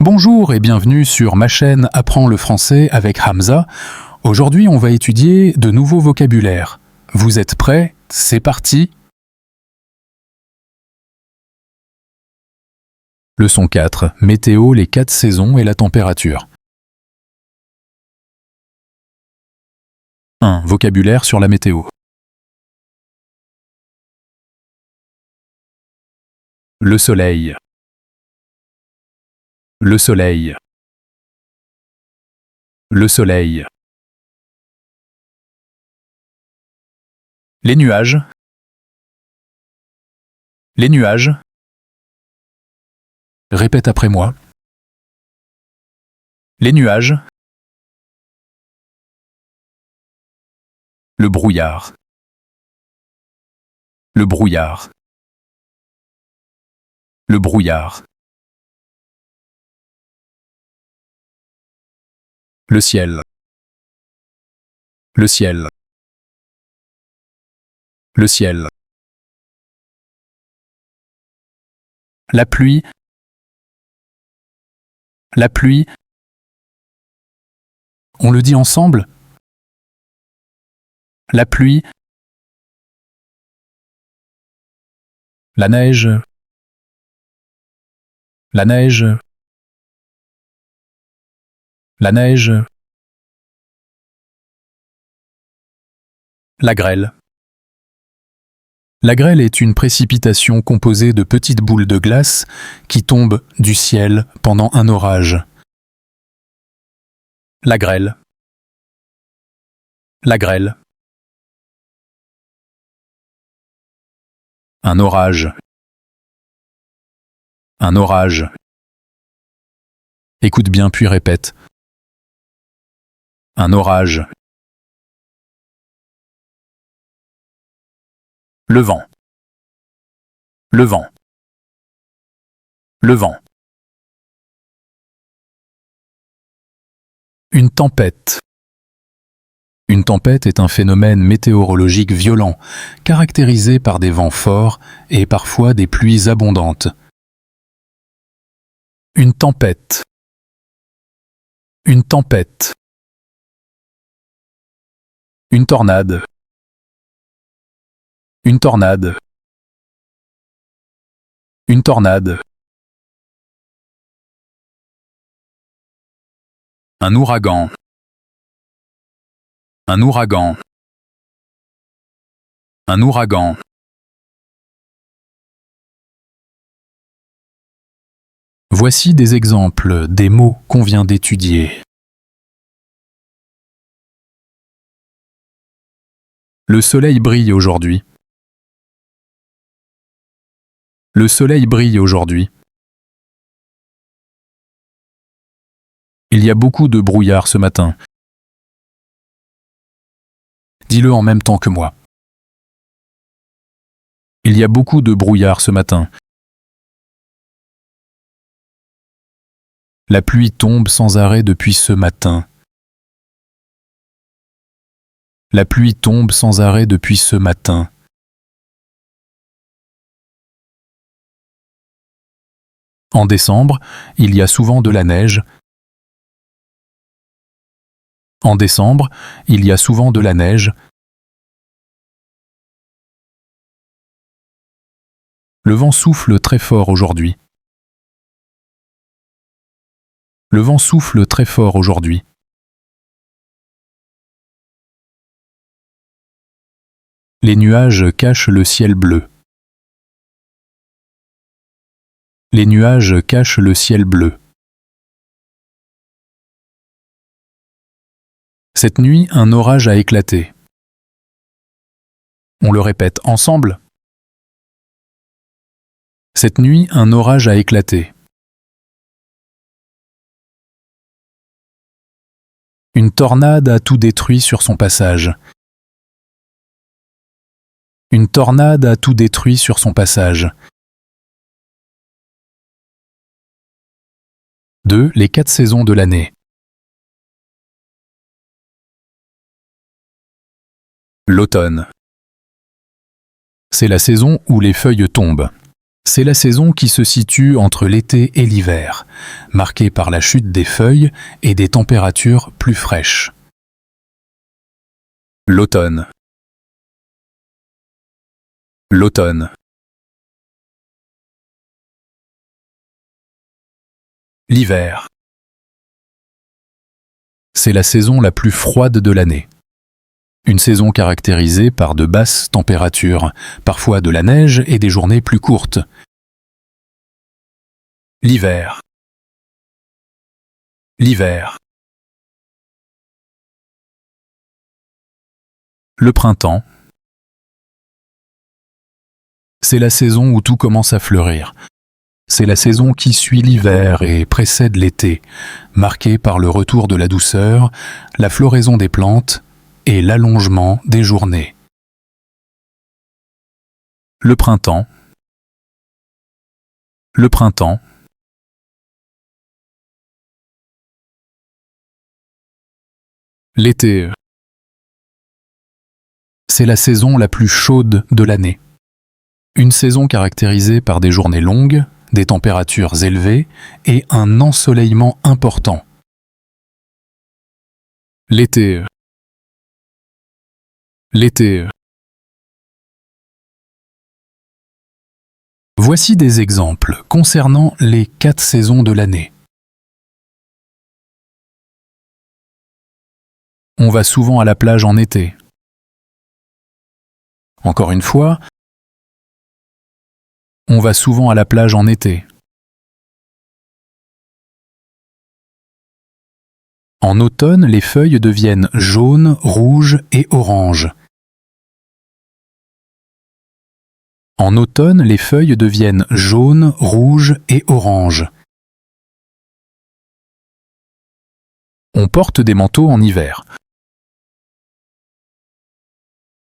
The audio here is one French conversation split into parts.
Bonjour et bienvenue sur ma chaîne Apprends le français avec Hamza. Aujourd'hui, on va étudier de nouveaux vocabulaires. Vous êtes prêts? C'est parti! Leçon 4. Météo, les 4 saisons et la température. 1. Vocabulaire sur la météo. Le soleil. Le soleil. Le soleil. Les nuages. Les nuages. Répète après moi. Les nuages. Le brouillard. Le brouillard. Le brouillard. Le ciel. Le ciel. Le ciel. La pluie. La pluie. On le dit ensemble? La pluie. La neige. La neige. La neige. La grêle. La grêle est une précipitation composée de petites boules de glace qui tombent du ciel pendant un orage. La grêle. La grêle. Un orage. Un orage. Écoute bien puis répète. Un orage. Le vent. Le vent. Le vent. Une tempête. Une tempête est un phénomène météorologique violent, caractérisé par des vents forts et parfois des pluies abondantes. Une tempête. Une tempête. Une tornade. Une tornade. Une tornade. Un ouragan. Un ouragan. Un ouragan. Voici des exemples des mots qu'on vient d'étudier. Le soleil brille aujourd'hui. Le soleil brille aujourd'hui. Il y a beaucoup de brouillard ce matin. Dis-le en même temps que moi. Il y a beaucoup de brouillard ce matin. La pluie tombe sans arrêt depuis ce matin. La pluie tombe sans arrêt depuis ce matin. En décembre, il y a souvent de la neige. En décembre, il y a souvent de la neige. Le vent souffle très fort aujourd'hui. Le vent souffle très fort aujourd'hui. Les nuages cachent le ciel bleu. Les nuages cachent le ciel bleu. Cette nuit, un orage a éclaté. On le répète ensemble. Cette nuit, un orage a éclaté. Une tornade a tout détruit sur son passage. Une tornade a tout détruit sur son passage. 2. Les 4 saisons de l'année. L'automne. C'est la saison où les feuilles tombent. C'est la saison qui se situe entre l'été et l'hiver, marquée par la chute des feuilles et des températures plus fraîches. L'automne. L'automne. L'hiver. C'est la saison la plus froide de l'année. Une saison caractérisée par de basses températures, parfois de la neige et des journées plus courtes. L'hiver. L'hiver. Le printemps. C'est la saison où tout commence à fleurir. C'est la saison qui suit l'hiver et précède l'été, marquée par le retour de la douceur, la floraison des plantes et l'allongement des journées. Le printemps. Le printemps. L'été. C'est la saison la plus chaude de l'année. Une saison caractérisée par des journées longues, des températures élevées et un ensoleillement important. L'été. L'été. Voici des exemples concernant les 4 saisons de l'année. On va souvent à la plage en été. Encore une fois, on va souvent à la plage en été. En automne, les feuilles deviennent jaunes, rouges et oranges. En automne, les feuilles deviennent jaunes, rouges et oranges. On porte des manteaux en hiver.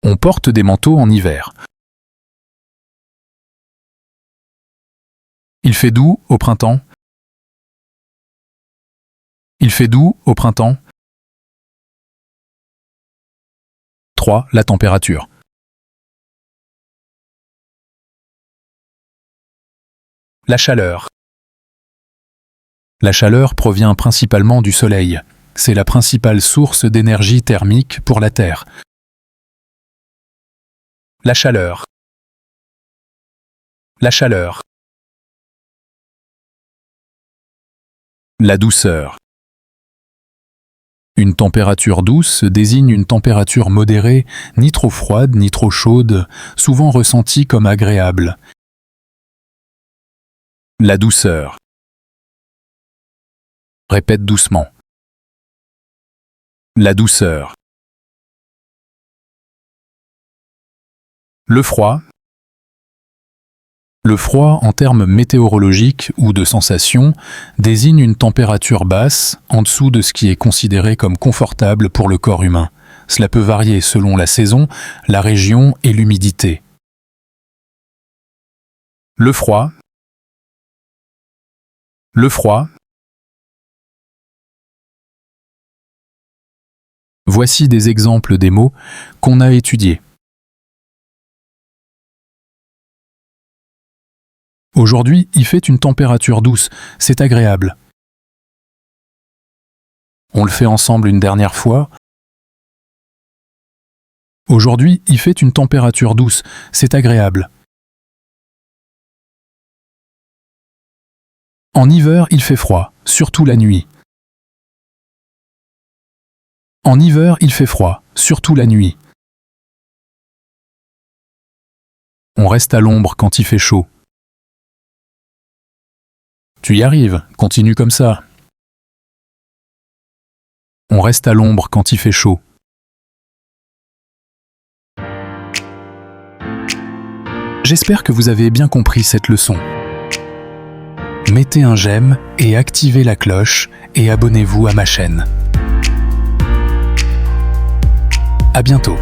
On porte des manteaux en hiver. Il fait doux au printemps. Il fait doux au printemps. 3. La température. La chaleur. La chaleur provient principalement du soleil. C'est la principale source d'énergie thermique pour la Terre. La chaleur. La chaleur. La douceur. Une température douce désigne une température modérée, ni trop froide ni trop chaude, souvent ressentie comme agréable. La douceur. Répète doucement. La douceur. Le froid. Le froid, en termes météorologiques ou de sensation, désigne une température basse, en dessous de ce qui est considéré comme confortable pour le corps humain. Cela peut varier selon la saison, la région et l'humidité. Le froid. Le froid. Voici des exemples des mots qu'on a étudiés. Aujourd'hui, il fait une température douce, c'est agréable. On le fait ensemble une dernière fois. Aujourd'hui, il fait une température douce, c'est agréable. En hiver, il fait froid, surtout la nuit. En hiver, il fait froid, surtout la nuit. On reste à l'ombre quand il fait chaud. Tu y arrives, continue comme ça. On reste à l'ombre quand il fait chaud. J'espère que vous avez bien compris cette leçon. Mettez un j'aime et activez la cloche et abonnez-vous à ma chaîne. À bientôt.